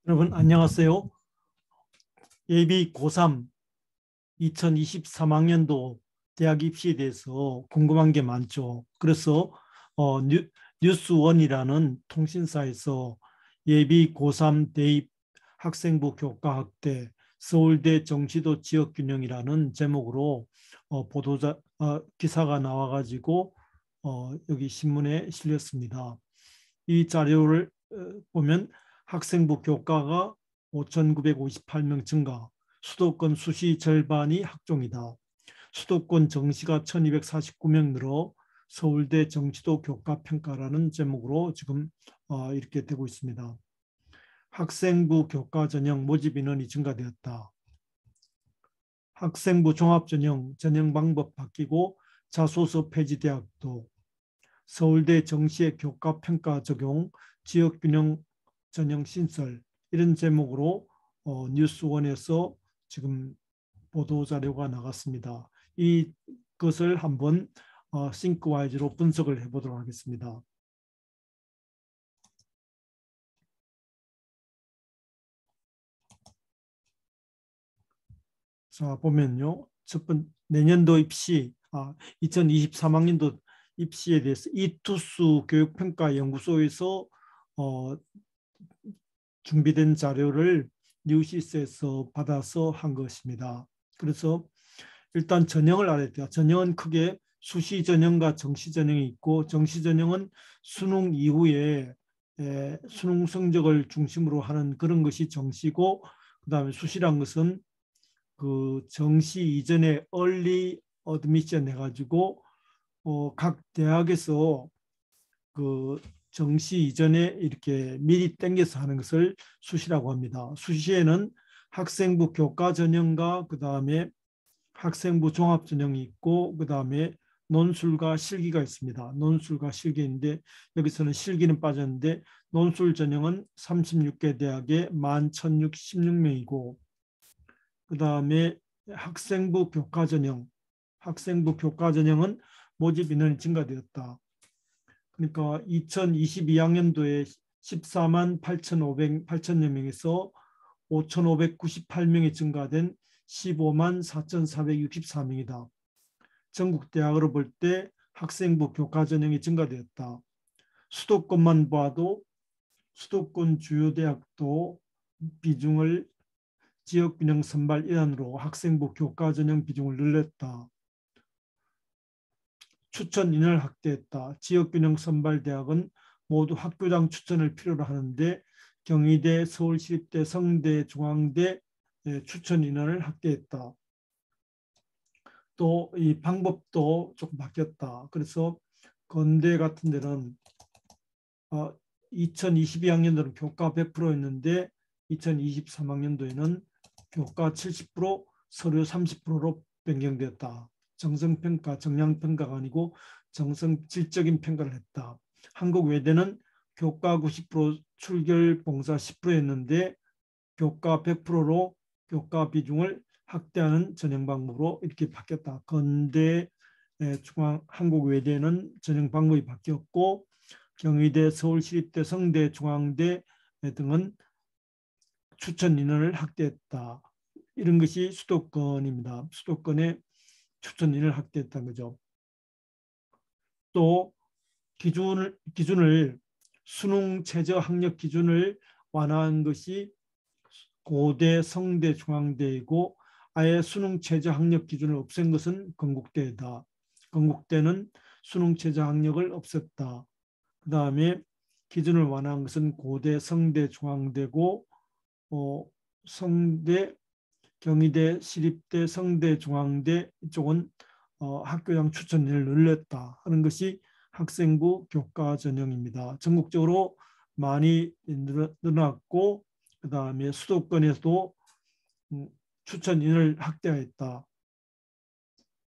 여러분 안녕하세요. 예비 고3 2023학년도 대학 입시에 대해서 궁금한 게 많죠. 그래서 뉴스원이라는 통신사에서 예비 고3 대입 학생부 교과 확대 서울대 정시도 지역균형이라는 제목으로 기사가 나와가지고 여기 신문에 실렸습니다. 이 자료를 보면 학생부 교과가 5,958명 증가, 수도권 수시 절반이 학종이다. 수도권 정시가 1,249명 늘어 서울대 정시도 교과 평가라는 제목으로 지금 이렇게 되고 있습니다. 학생부 교과 전형 모집 인원이 증가되었다. 학생부 종합 전형 방법 바뀌고 자소서 폐지 대학도, 서울대 정시의 교과 평가 적용, 지역균형 전형 신설, 이런 제목으로 뉴스원에서 지금 보도자료가 나갔습니다. 이것을 한번 싱크와이즈로 분석을 해보도록 하겠습니다. 자, 보면요. 내년도 입시, 2023학년도 입시에 대해서 이투스 교육평가연구소에서 준비된 자료를 뉴시스에서 받아서 한 것입니다. 그래서 일단 전형을 알아야 돼요. 전형은 크게 수시 전형과 정시 전형이 있고, 정시 전형은 수능 이후에 수능 성적을 중심으로 하는 그런 것이 정시고, 그다음에 수시란 것은 그 정시 이전에 얼리 어드미션 해가지고 각 대학에서 그 정시 이전에 이렇게 미리 땡겨서 하는 것을 수시라고 합니다. 수시에는 학생부 교과 전형과 그 다음에 학생부 종합 전형이 있고, 그 다음에 논술과 실기가 있습니다. 논술과 실기인데 여기서는 실기는 빠졌는데, 논술 전형은 36개 대학에 11,116명이고, 그 다음에 학생부 교과 전형은 모집 인원이 증가되었다. 그러니까 2022학년도에 14만 8,500여 명에서 5,598명이 증가된 15만 4,464명이다. 전국 대학으로 볼 때 학생부 교과 전형이 증가되었다. 수도권만 봐도 수도권 주요 대학도 비중을 지역균형 선발 일환으로 학생부 교과 전형 비중을 늘렸다. 추천 인원을 확대했다. 지역균형 선발대학은 모두 학교장 추천을 필요로 하는데 경희대, 서울시립대, 성대, 중앙대 추천 인원을 확대했다. 또 이 방법도 조금 바뀌었다. 그래서 건대 같은 데는 2022학년도는 교과 100%였는데 2023학년도에는 교과 70%, 서류 30%로 변경되었다. 정성평가, 정량평가가 아니고 정성질적인 평가를 했다. 한국외대는 교과 90%, 출결봉사 10%였는데 교과 100%로 교과 비중을 확대하는 전형 방법으로 이렇게 바뀌었다. 건대, 한국외대는 전형 방법이 바뀌었고, 경희대, 서울시립대, 성대, 중앙대 등은 추천 인원을 확대했다. 이런 것이 수도권입니다. 수도권의 추천 인원을 확대했다는 거죠. 또 기준을 수능 최저 학력 기준을 완화한 것이 고대, 성대, 중앙대이고, 아예 수능 최저 학력 기준을 없앤 것은 건국대다. 건국대는 수능 최저 학력을 없앴다. 그 다음에 기준을 완화한 것은 고대, 성대, 중앙대고, 성대, 경희대, 시립대, 성대, 중앙대 이쪽은 학교장 추천을 늘렸다 하는 것이 학생부 교과 전형입니다. 전국적으로 많이 늘어났고, 그 다음에 수도권에서도 추천 인원을 확대했다.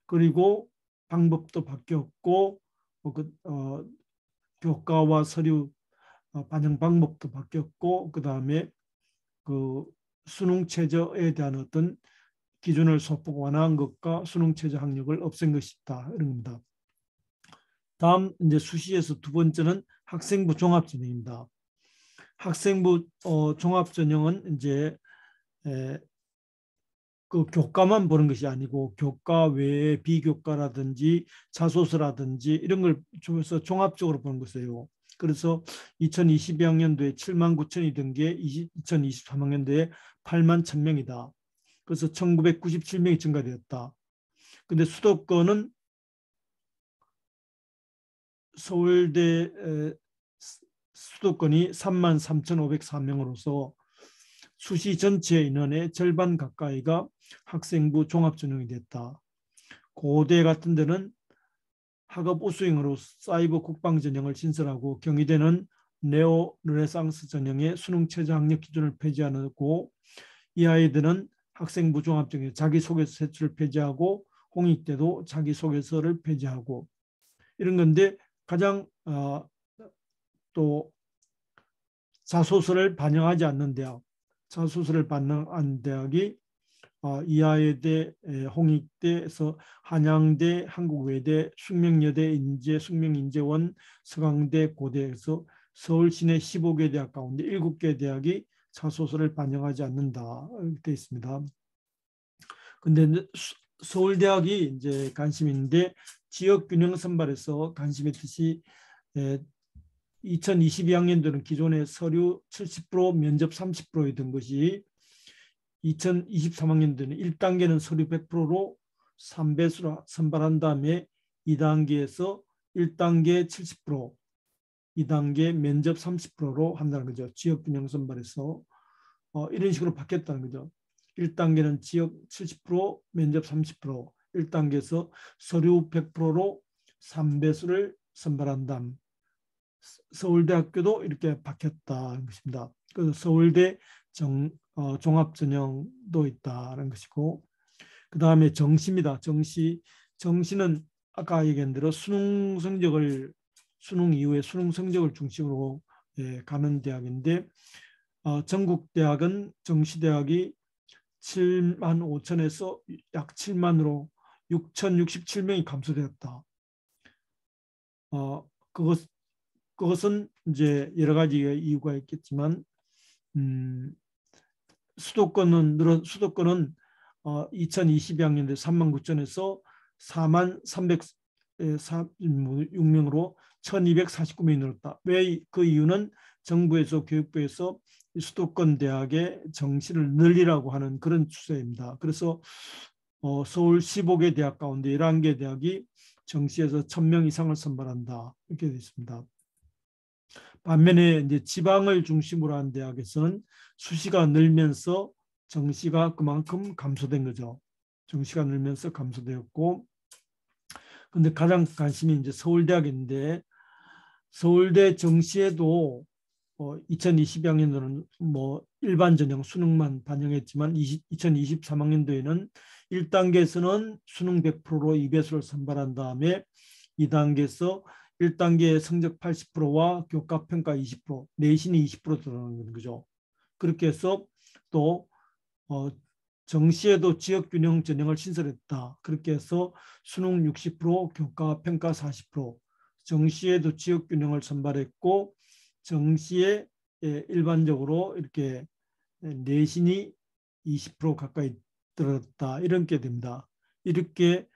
그리고 방법도 바뀌었고, 교과와 서류 반영 방법도 바뀌었고, 그 다음에 그 수능 최저에 대한 어떤 기준을 소폭 완화한 것과 수능 최저 학력을 없앤 것이 있다, 이런 겁니다. 다음 이제 수시에서 두 번째는 학생부 종합 전형입니다. 학생부 종합전형은 이제 그 교과만 보는 것이 아니고 교과 외에 비교과라든지 자소서라든지 이런 걸 주면서 종합적으로 보는 것이에요. 그래서 2022학년도에 7만 9천이던 게 2023학년도에 8만 1,000명이다. 그래서 1,997명이 증가되었다. 근데 수도권은 서울대 수도권이 3만 3,504명으로서 수시 전체 인원의 절반 가까이가 학생부 종합전형이 됐다. 고대 같은 데는 학업 우수형으로 사이버 국방 전형을 신설하고 경희대는 네오 르네상스 전형의 수능 최저 학력 기준을 폐지하고 이 아이들은 학생부 종합전형의 자기소개서 제출을 폐지하고 홍익대도 자기소개서를 폐지하고 이런 건데 가장 또 자소서를 반영하지 않는 대학, 자소서를 반영한 대학이 이화여대, 홍익대에서 한양대, 한국외대, 숙명여대, 인제, 숙명인재원, 서강대, 고대에서 서울 시내 15개 대학 가운데 7개 대학이 자소서를 반영하지 않는다 이렇게 되어 있습니다. 근데 서울대학이 이제 관심이 있는데 지역균형 선발에서 관심이 있듯이 2022학년도는 기존의 서류 70% 면접 30%였던 것이 2023학년도는 1단계는 서류 100%로 3배수로 선발한 다음에 2단계에서 1단계 70%, 2단계 면접 30%로 한다는 거죠. 지역균형 선발에서 이런 식으로 바뀌었다는 거죠. 1단계는 지역 70%, 면접 30%, 1단계에서 서류 100%로 3배수를 선발한 다음 서울대학교도 이렇게 바뀌었다는 것입니다. 그래서 서울대 종합전형도 있다는 것이고 그 다음에 정시입니다. 정시는 아까 얘기한 대로 수능 이후에 수능 성적을 중심으로 가는 대학인데 전국 대학은 정시대학이 7만 5천에서 약 7만으로 6,067명이 감소되었다. 그것은 이제 여러 가지 이유가 있겠지만 수도권은 2022학년도에 3만 9천에서 4만 306명으로 1,249명이 늘었다. 왜 그 이유는 정부에서 교육부에서 수도권 대학의 정시를 늘리라고 하는 그런 추세입니다. 그래서 서울 15개 대학 가운데 11개 대학이 정시에서 1,000명 이상을 선발한다. 이렇게 되어 있습니다. 반면에 이제 지방을 중심으로 한 대학에서는 수시가 늘면서 정시가 그만큼 감소된 거죠. 정시가 늘면서 감소되었고, 근데 가장 관심이 이제 서울대학인데 서울대 정시에도 2022학년도는 뭐 일반 전형 수능만 반영했지만 2023학년도에는 1단계에서는 수능 100%로 2배수를 선발한 다음에 2단계에서 1단계 성적 80%와 교과 평가 20%, 내신이 20% 들어가는 거죠. 그렇게 해서 또 정시에도 지역균형 전형을 신설했다. 그렇게 해서 수능 60%, 교과 평가 40%, 정시에도 지역균형을 선발했고 정시에 일반적으로 이렇게 내신이 20% 가까이 들었다. 이렇게 됩니다. 이렇게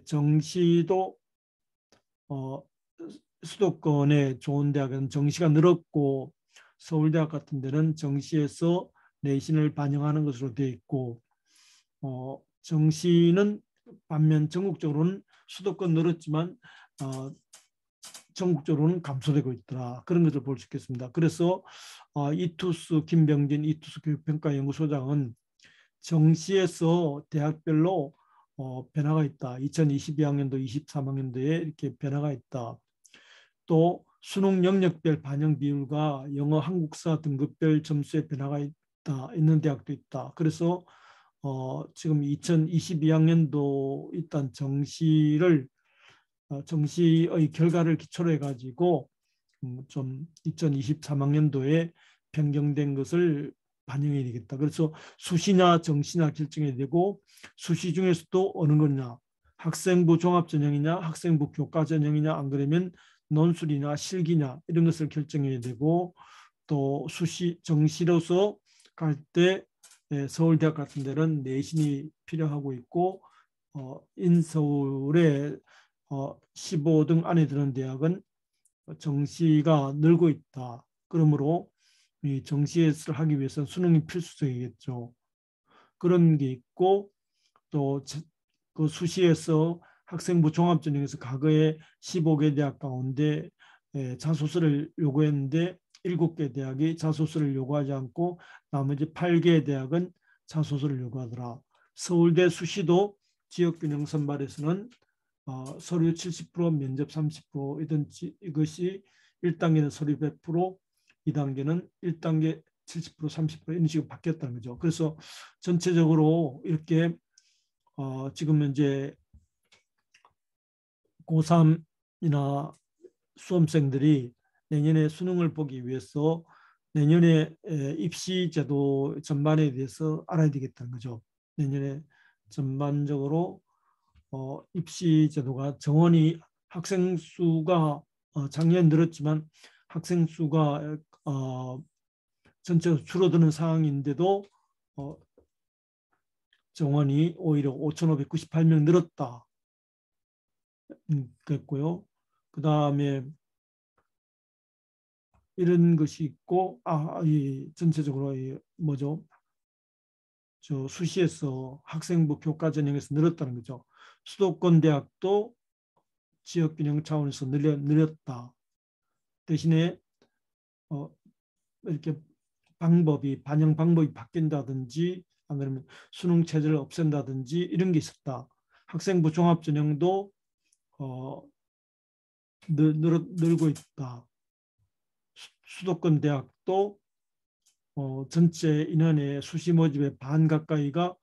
정시도 수도권의 좋은 대학은 정시가 늘었고 서울대학 같은 데는 정시에서 내신을 반영하는 것으로 되어 있고 정시는 반면 전국적으로는 수도권 늘었지만 전국적으로는 감소되고 있더라. 그런 것을 볼 수 있겠습니다. 그래서 김병진 이투스 교육평가연구소장은 정시에서 대학별로 변화가 있다. 2022학년도, 23학년도에 이렇게 변화가 있다. 또 수능 영역별 반영 비율과 영어 한국사 등급별 점수의 변화가 있는 대학도 있다. 그래서 지금 2022학년도 일단 정시의 결과를 기초로 해가지고 좀 2023학년도에 변경된 것을 반영해야 되겠다. 그래서 수시나 정시나 결정해야 되고 수시 중에서도 어느 거냐 학생부 종합전형이냐 학생부 교과전형이냐 안 그러면 논술이나 실기냐 이런 것을 결정해야 되고 또 수시 정시로서 갈 때 서울대학 같은 데는 내신이 필요하고 있고 인서울에 15등 안에 드는 대학은 정시가 늘고 있다. 그러므로 이 정시를 하기 위해서는 수능이 필수적이겠죠. 그런 게 있고 또 그 수시에서 학생부 종합전형에서 과거에 15개 대학 가운데 자소서를 요구했는데 7개 대학이 자소서를 요구하지 않고 나머지 8개 대학은 자소서를 요구하더라. 서울대 수시도 지역균형 선발에서는 서류 70%, 면접 30%이든지 이것이 1단계는 서류 100%, 2단계는 1단계 70%, 30% 이런 식으로 바뀌었다는 거죠. 그래서 전체적으로 이렇게 지금 현재 고3이나 수험생들이 내년에 수능을 보기 위해서 내년에 입시 제도 전반에 대해서 알아야 되겠다는 거죠. 내년에 전반적으로 입시 제도가 정원이 학생 수가 작년 늘었지만 학생 수가 전체로 줄어드는 상황인데도 정원이 오히려 5,598명 늘었다. 그랬고요. 그 다음에 이런 것이 있고 이 전체적으로 뭐죠? 저 수시에서 학생부 교과 전형에서 늘었다는 거죠. 수도권 대학도 지역균형 차원에서 늘렸다. 대신에 이렇게 반영 방법이 바뀐다든지 안 그러면 수능 체제를 없앤다든지 이런 게 있었다. 학생부 종합전형도 늘고 있다. 수도권 대학도 전체 인원의 수시 모집의 반 가까이가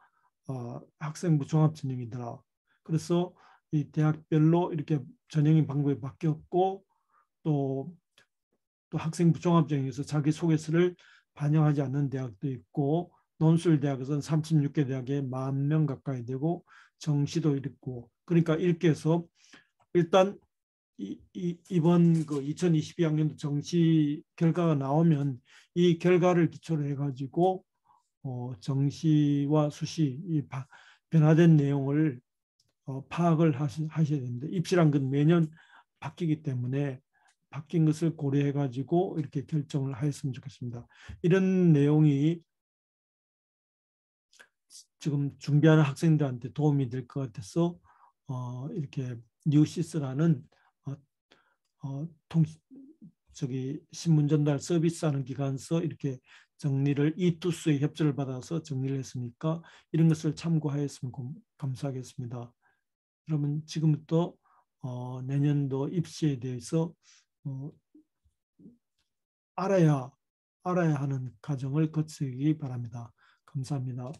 학생부 종합전형이더라. 그래서 이 대학별로 이렇게 전형인 방법이 바뀌었고 또 학생부 종합전형에서 자기소개서를 반영하지 않는 대학도 있고 논술 대학에서는 36개 대학에 10,000명 가까이 되고 정시도 있고 그러니까 이렇게 해서 일단 이번 그 2022학년도 정시 결과가 나오면 이 결과를 기초로 해가지고 정시와 수시 이 변화된 내용을 파악을 하셔야 됩니다. 입시란 건 매년 바뀌기 때문에 바뀐 것을 고려해가지고 이렇게 결정을 하였으면 좋겠습니다. 이런 내용이 지금 준비하는 학생들한테 도움이 될 것 같아서 이렇게 뉴시스라는 신문 전달 서비스하는 기관서 이렇게 정리를 이투스의 협조를 받아서 정리를 했으니까 이런 것을 참고하였으면 감사하겠습니다. 그러면 지금부터 내년도 입시에 대해서 알아야 하는 과정을 거치기 바랍니다. 감사합니다.